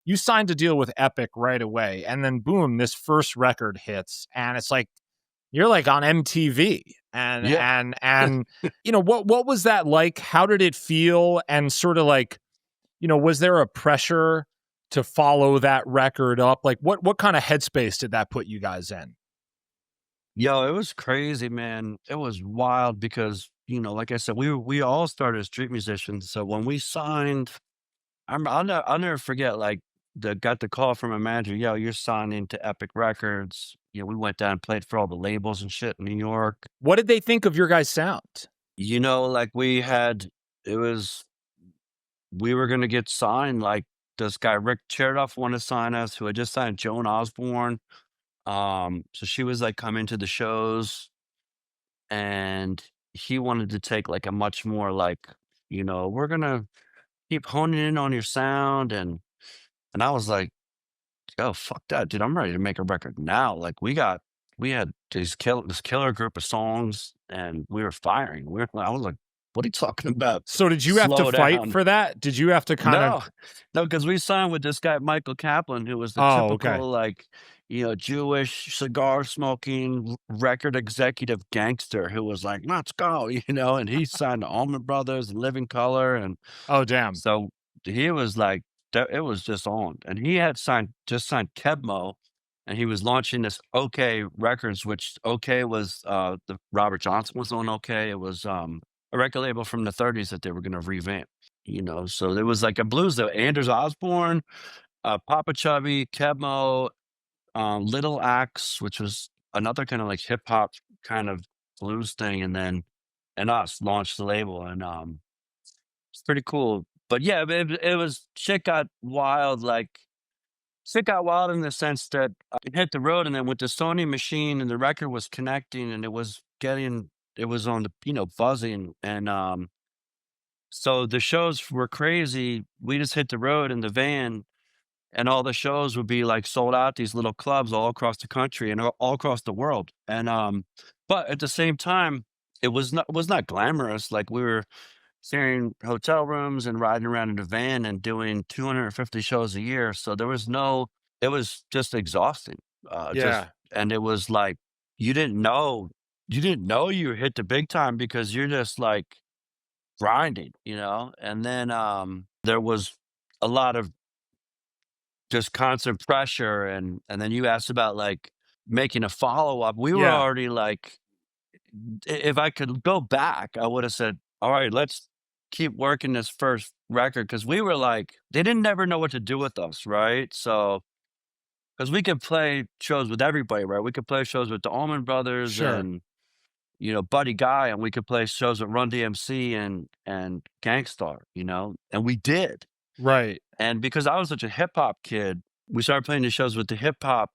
you signed a deal with Epic right away, and then boom, this first record hits, and it's like you're like on MTV, Yeah. and what was that like? How did it feel? And sort of like, was there a pressure to follow that record up? Like what kind of headspace did that put you guys in? Yo, it was crazy, man. It was wild because, like I said, we all started as street musicians. So when we signed, I'll never forget, like, got the call from a manager, "Yo, you're signing to Epic Records." We went down and played for all the labels and shit in New York. What did they think of your guys' sound? Like it was, we were gonna get signed. Like, this guy Rick Chertoff wanted to sign us, who had just signed Joan Osborne. So she was like coming to the shows, and he wanted to take like a much more like, we're gonna keep honing in on your sound, and I was like, "Oh, fuck that, dude. I'm ready to make a record now." Like, we had this killer group of songs, and we were firing. I was like, "What are you talking about? So did you have to Slow fight down." for that? Did you have to kind of? No, no, because we signed with this guy, Michael Kaplan, who was the Oh, okay. typical, like, Jewish, cigar smoking, record executive gangster who was like, "Let's go," and he signed to Allman Brothers and Living Color. And Oh, damn. so he was like, it was just on. And he had just signed Kebmo, and he was launching this OK Records, which OK was, the Robert Johnson was on OK. It was, a record label from the 30s that they were gonna revamp. So there was like a blues though. Anders Osborne, Papa Chubby, Kebmo, Little Axe, which was another kind of like hip hop kind of blues thing, and us launched the label, and it's pretty cool. But yeah, it was shit got wild in the sense that it hit the road, and then with the Sony machine and the record was connecting, and it was on the buzzing, and so the shows were crazy. We just hit the road in the van, and all the shows would be like sold out, these little clubs all across the country and all across the world. And but at the same time, it was not glamorous. Like, we were sharing hotel rooms and riding around in a van and doing 250 shows a year. So there was no, it was just exhausting. Just Yeah. and it was like you didn't know you hit the big time because you're just like grinding. And then there was a lot of just constant pressure, and then you asked about like making a follow-up. We were Yeah. already like, if I could go back, I would have said, all right, let's keep working this first record, because we were like, they didn't never know what to do with us, right? So because we could play shows with everybody, right? We could play shows with the Allman Brothers Sure. and Buddy Guy, and we could play shows with Run DMC and Gangstar, and we did. Right. And because I was such a hip hop kid, we started playing the shows with the hip hop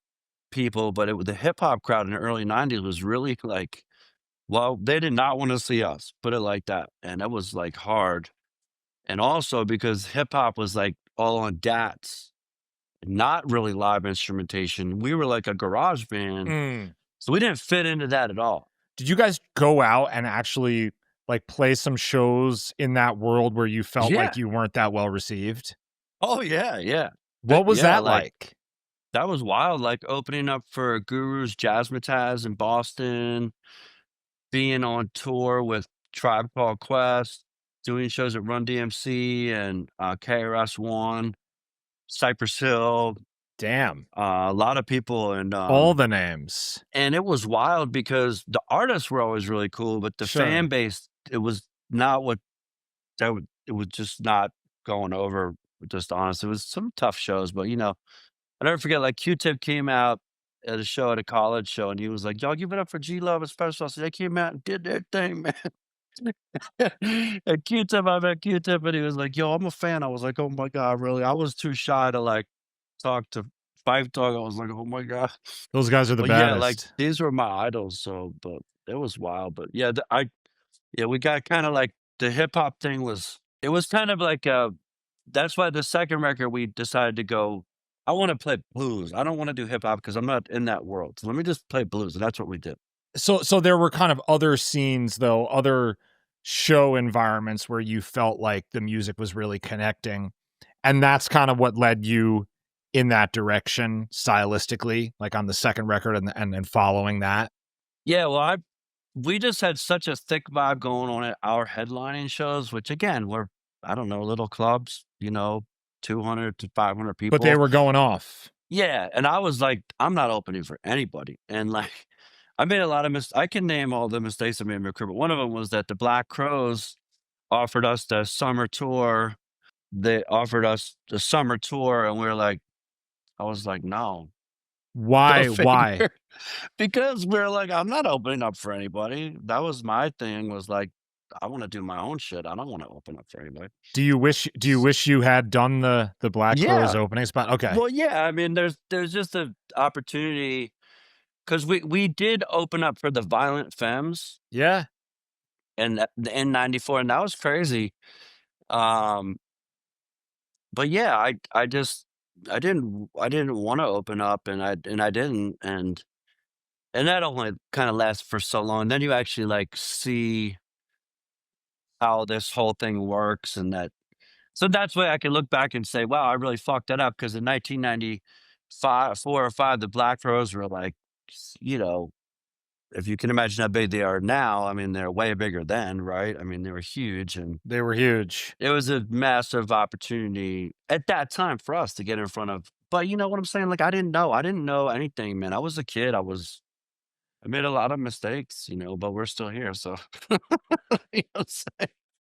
people, but the hip hop crowd in the early '90s was really like, well, they did not want to see us, put it like that. And that was like hard. And also because hip hop was like all on DATs, not really live instrumentation. We were like a garage band. Mm. So we didn't fit into that at all. Did you guys go out and actually like play some shows in that world where you felt like Yeah. you weren't that well received? Oh, yeah. Yeah. What was Yeah. that Like, like? that was wild. Like, opening up for Guru's Jazzmatazz in Boston, being on tour with Tribe Called Quest, doing shows at Run DMC and KRS-One, Cypress Hill, Damn. a lot of people, All the names. and it was wild because the artists were always really cool, but the fan Sure. base, it was not what it was just not going over. Just honest, it was some tough shows, but I never forget. Like, Q-Tip came out at a show, at a college show, and he was like, "Y'all give it up for g.love and Special." So they came out and did their thing, man. And Q-Tip, I met Q-Tip, and he was like, "Yo, I'm a fan." I was like, "Oh my god, really?" I was too shy to like talk to Five Dog. I was like, "Oh my god." Those guys are the But yeah, like, baddest. these were my idols. So, but it was wild. But yeah, yeah, we got kind of like the hip hop thing was. It was kind of like That's why the second record we decided to go. I want to play blues. I don't want to do hip hop because I'm not in that world. So let me just play blues, and that's what we did. So there were kind of other scenes though, other show environments where you felt like the music was really connecting. And that's kind of what led you in that direction stylistically, like on the second record and then following that? Yeah, well, I we just had such a thick vibe going on at our headlining shows, which again, were, I don't know, little clubs, 200 to 500 But they people. were going off. Yeah, and I was like, "I'm not opening for anybody," and, like, I made a lot of I can name all the mistakes I made in my career, but one of them was that the Black Crowes offered us the summer tour. They offered us the summer tour, and we were like I was like, "No, go Why? Why? figure." Because we're like, "I'm not opening up for anybody." That was my thing, was like, I wanna do my own shit, I don't wanna open up for anybody. Do you wish you had done the Black Crowes Yeah. opening spot? Okay. Well, yeah, I mean, there's just a opportunity, 'cause we did open up for the Violent Femmes Yeah. in '94, and that was crazy. Um, but yeah, I just I didn't wanna open up, and I didn't, and that only kinda lasts for so long, then you actually, like, see how this whole thing works, and that so that's why I can look back and say, "Wow, I really fucked that up." Because in 1995, 4 or 5, the Black Rose were like, if you can imagine how big they are now, I mean, they're way bigger then, right? I mean, they were huge, and They were huge. it was a massive opportunity at that time for us to get in front of, but you know what I'm saying? Like, I didn't know anything, man. I was a kid. I made a lot of mistakes, but we're still here, so you know what I'm saying?